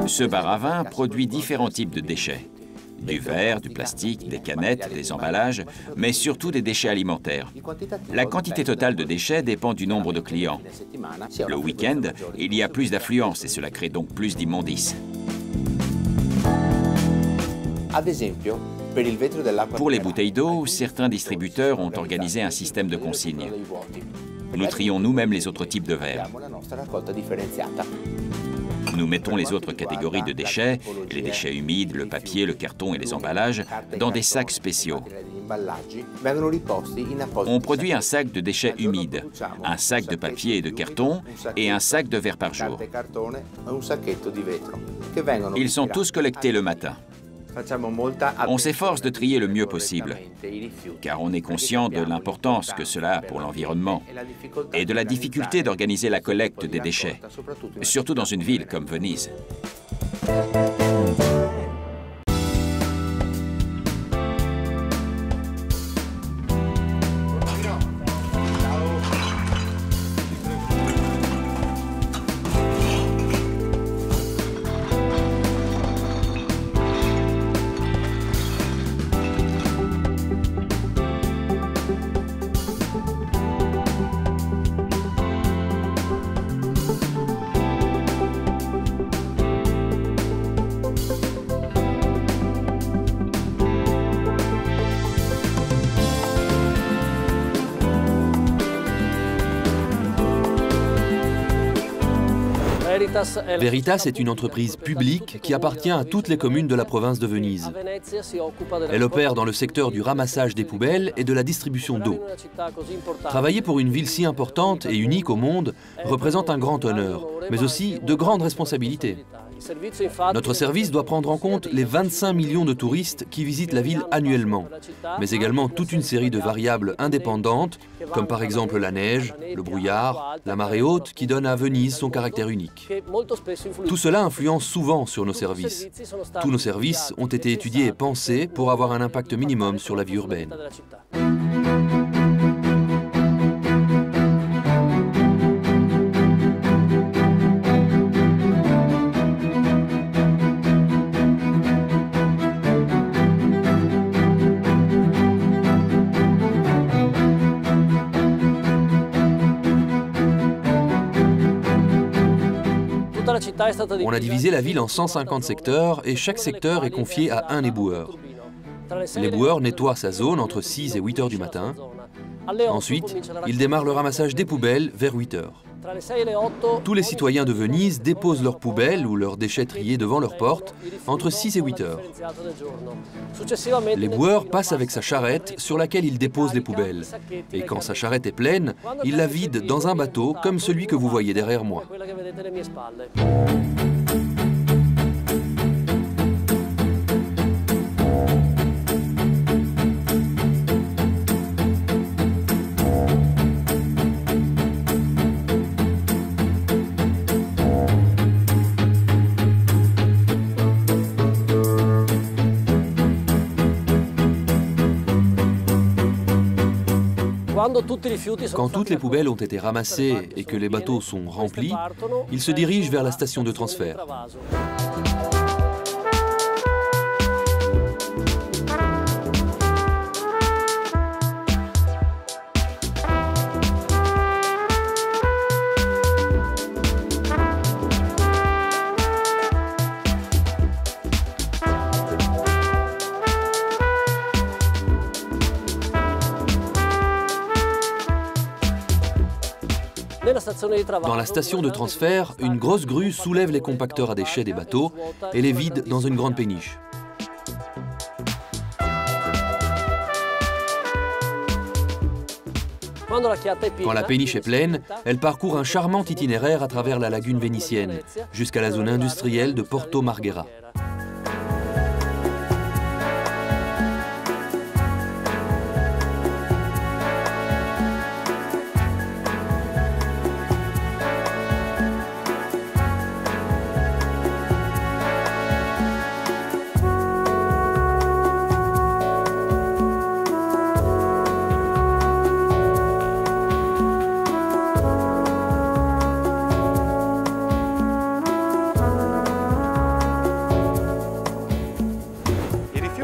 Ce bar à vin produit différents types de déchets. Du verre, du plastique, des canettes, des emballages, mais surtout des déchets alimentaires. La quantité totale de déchets dépend du nombre de clients. Le week-end, il y a plus d'affluence et cela crée donc plus d'immondices. Pour les bouteilles d'eau, certains distributeurs ont organisé un système de consigne. Nous trions nous-mêmes les autres types de verres. Nous mettons les autres catégories de déchets, les déchets humides, le papier, le carton et les emballages, dans des sacs spéciaux. On produit un sac de déchets humides, un sac de papier et de carton et un sac de verre par jour. Ils sont tous collectés le matin. On s'efforce de trier le mieux possible, car on est conscient de l'importance que cela a pour l'environnement et de la difficulté d'organiser la collecte des déchets, surtout dans une ville comme Venise. Veritas est une entreprise publique qui appartient à toutes les communes de la province de Venise. Elle opère dans le secteur du ramassage des poubelles et de la distribution d'eau. Travailler pour une ville si importante et unique au monde représente un grand honneur, mais aussi de grandes responsabilités. Notre service doit prendre en compte les 25 millions de touristes qui visitent la ville annuellement, mais également toute une série de variables indépendantes, comme par exemple la neige, le brouillard, la marée haute qui donne à Venise son caractère unique. Tout cela influence souvent sur nos services. Tous nos services ont été étudiés et pensés pour avoir un impact minimum sur la vie urbaine. On a divisé la ville en 150 secteurs et chaque secteur est confié à un éboueur. L'éboueur nettoie sa zone entre 6 et 8 heures du matin. Ensuite, il démarre le ramassage des poubelles vers 8 heures. Tous les citoyens de Venise déposent leurs poubelles ou leurs déchets triés devant leur porte entre 6 et 8 heures. L'éboueur passe avec sa charrette sur laquelle il dépose les poubelles. Et quand sa charrette est pleine, il la vide dans un bateau comme celui que vous voyez derrière moi. Quand toutes les poubelles ont été ramassées et que les bateaux sont remplis, ils se dirigent vers la station de transfert. Dans la station de transfert, une grosse grue soulève les compacteurs à déchets des bateaux et les vide dans une grande péniche. Quand la péniche est pleine, elle parcourt un charmant itinéraire à travers la lagune vénitienne, jusqu'à la zone industrielle de Porto Marghera.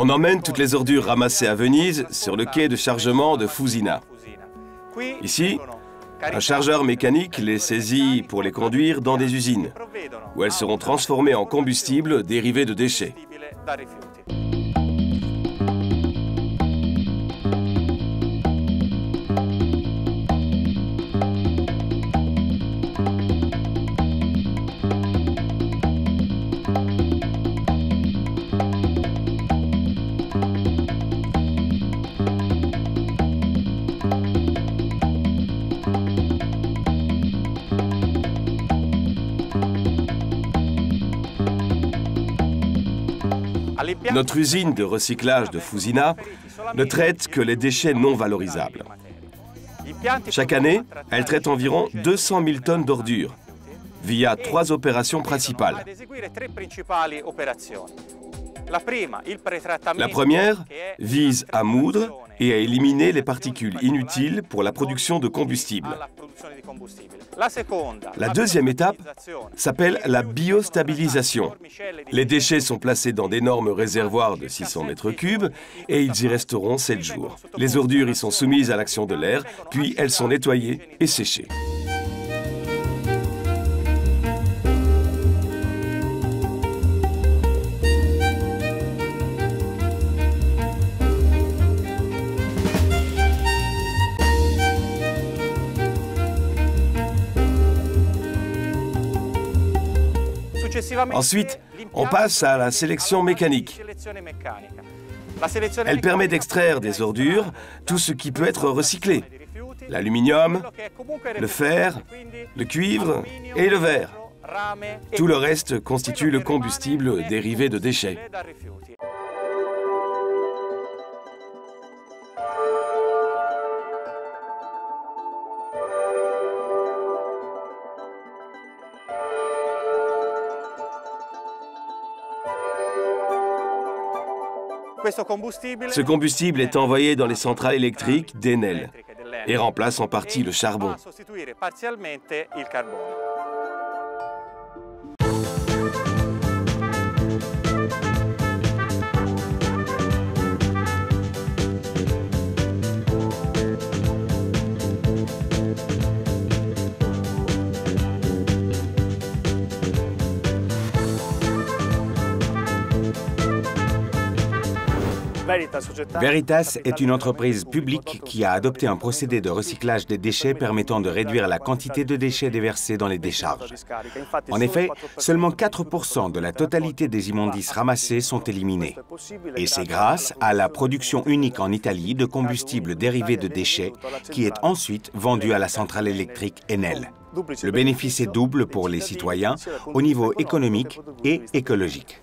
On emmène toutes les ordures ramassées à Venise sur le quai de chargement de Fusina. Ici, un chargeur mécanique les saisit pour les conduire dans des usines, où elles seront transformées en combustible dérivé de déchets. Notre usine de recyclage de Fusina ne traite que les déchets non valorisables. Chaque année, elle traite environ 200 000 tonnes d'ordures, via 3 opérations principales. La première vise à moudre et à éliminer les particules inutiles pour la production de combustible. La deuxième étape s'appelle la biostabilisation. Les déchets sont placés dans d'énormes réservoirs de 600 mètres cubes et ils y resteront 7 jours. Les ordures y sont soumises à l'action de l'air, puis elles sont nettoyées et séchées. Ensuite, on passe à la sélection mécanique. Elle permet d'extraire des ordures tout ce qui peut être recyclé. L'aluminium, le fer, le cuivre et le verre. Tout le reste constitue le combustible dérivé de déchets. Ce combustible est envoyé dans les centrales électriques d'Enel et remplace en partie le charbon. Veritas est une entreprise publique qui a adopté un procédé de recyclage des déchets permettant de réduire la quantité de déchets déversés dans les décharges. En effet, seulement 4% de la totalité des immondices ramassés sont éliminés. Et c'est grâce à la production unique en Italie de combustible dérivé de déchets qui est ensuite vendu à la centrale électrique Enel. Le bénéfice est double pour les citoyens au niveau économique et écologique.